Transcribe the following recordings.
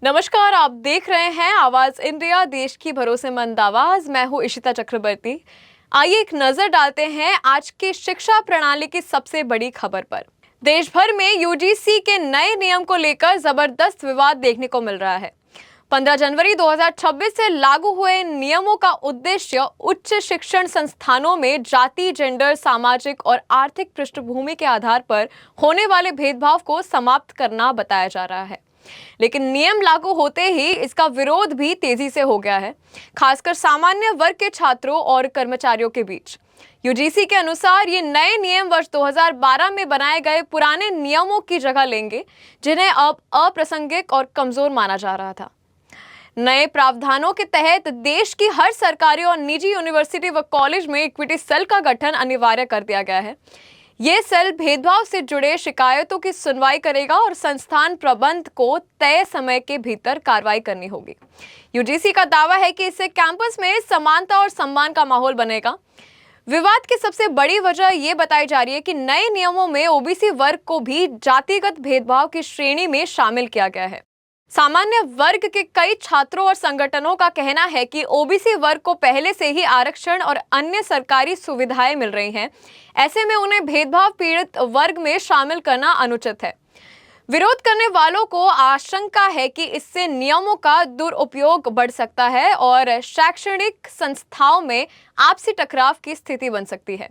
नमस्कार, आप देख रहे हैं आवाज इंडिया, देश की भरोसेमंद आवाज। मैं हूं इशिता चक्रवर्ती। आइए एक नजर डालते हैं आज की शिक्षा प्रणाली की सबसे बड़ी खबर पर। देश भर में यूजीसी के नए नियम को लेकर जबरदस्त विवाद देखने को मिल रहा है। 15 जनवरी 2026 से लागू हुए नियमों का उद्देश्य उच्च शिक्षण संस्थानों में जाति, जेंडर, सामाजिक और आर्थिक पृष्ठभूमि के आधार पर होने वाले भेदभाव को समाप्त करना बताया जा रहा है। लेकिन नियम लागू होते ही इसका विरोध भी तेजी से हो गया है, खासकर सामान्य वर्ग के छात्रों और कर्मचारियों के बीच। यूजीसी के अनुसार ये नए नियम वर्ष 2012 में बनाए गए पुराने नियमों की जगह लेंगे, जिन्हें अब अप्रासंगिक और कमजोर माना जा रहा था। नए प्रावधानों के तहत देश की हर सरकारी और निजी यूनिवर्सिटी व कॉलेज में इक्विटी सेल का गठन अनिवार्य कर दिया गया है। ये सेल भेदभाव से जुड़े शिकायतों की सुनवाई करेगा और संस्थान प्रबंध को तय समय के भीतर कार्रवाई करनी होगी। यूजीसी का दावा है कि इससे कैंपस में समानता और सम्मान का माहौल बनेगा। विवाद की सबसे बड़ी वजह यह बताई जा रही है कि नए नियमों में ओबीसी वर्ग को भी जातिगत भेदभाव की श्रेणी में शामिल किया गया है। सामान्य वर्ग के कई छात्रों और संगठनों का कहना है कि ओबीसी वर्ग को पहले से ही आरक्षण और अन्य सरकारी सुविधाएं मिल रही हैं। ऐसे में उन्हें भेदभाव पीड़ित वर्ग में शामिल करना अनुचित है। विरोध करने वालों को आशंका है कि इससे नियमों का दुरुपयोग बढ़ सकता है और शैक्षणिक संस्थाओं में आपसी टकराव की स्थिति बन सकती है।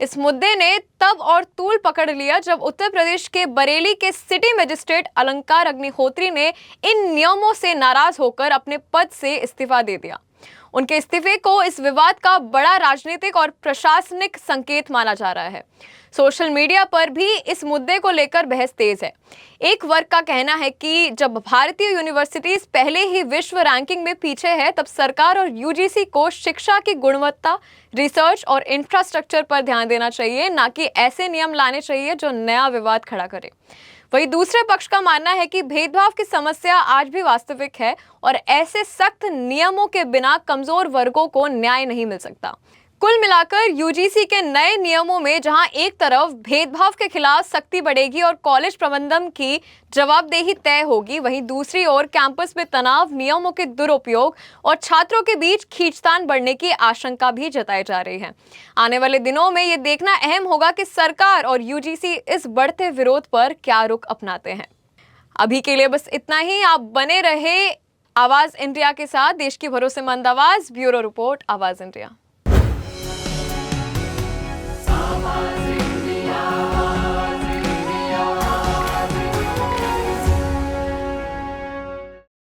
इस मुद्दे ने तब और तूल पकड़ लिया जब उत्तर प्रदेश के बरेली के सिटी मजिस्ट्रेट अलंकार अग्निहोत्री ने इन नियमों से नाराज होकर अपने पद से इस्तीफा दे दिया। उनके इस्तीफे को इस विवाद का बड़ा राजनीतिक और प्रशासनिक संकेत माना जा रहा है। सोशल मीडिया पर भी इस मुद्दे को लेकर बहस तेज है। एक वर्ग का कहना है कि जब भारतीय यूनिवर्सिटीज पहले ही विश्व रैंकिंग में पीछे है, तब सरकार और यूजीसी को शिक्षा की गुणवत्ता, रिसर्च और इंफ्रास्ट्रक्चर पर ध्यान देना चाहिए, ना कि ऐसे नियम लाने चाहिए जो नया विवाद खड़ा करे। वहीं दूसरे पक्ष का मानना है कि भेदभाव की समस्या आज भी वास्तविक है और ऐसे सख्त नियमों के बिना कमजोर वर्गों को न्याय नहीं मिल सकता। कुल मिलाकर यूजीसी के नए नियमों में जहां एक तरफ भेदभाव के खिलाफ सख्ती बढ़ेगी और कॉलेज प्रबंधन की जवाबदेही तय होगी, वहीं दूसरी ओर कैंपस में तनाव, नियमों के दुरुपयोग और छात्रों के बीच खींचतान बढ़ने की आशंका भी जताई जा रही है। आने वाले दिनों में ये देखना अहम होगा कि सरकार और यूजीसी इस बढ़ते विरोध पर क्या रुख अपनाते हैं। अभी के लिए बस इतना ही। आप बने रहे आवाज इंडिया के साथ, देश की भरोसेमंद आवाज। ब्यूरो रिपोर्ट, आवाज इंडिया।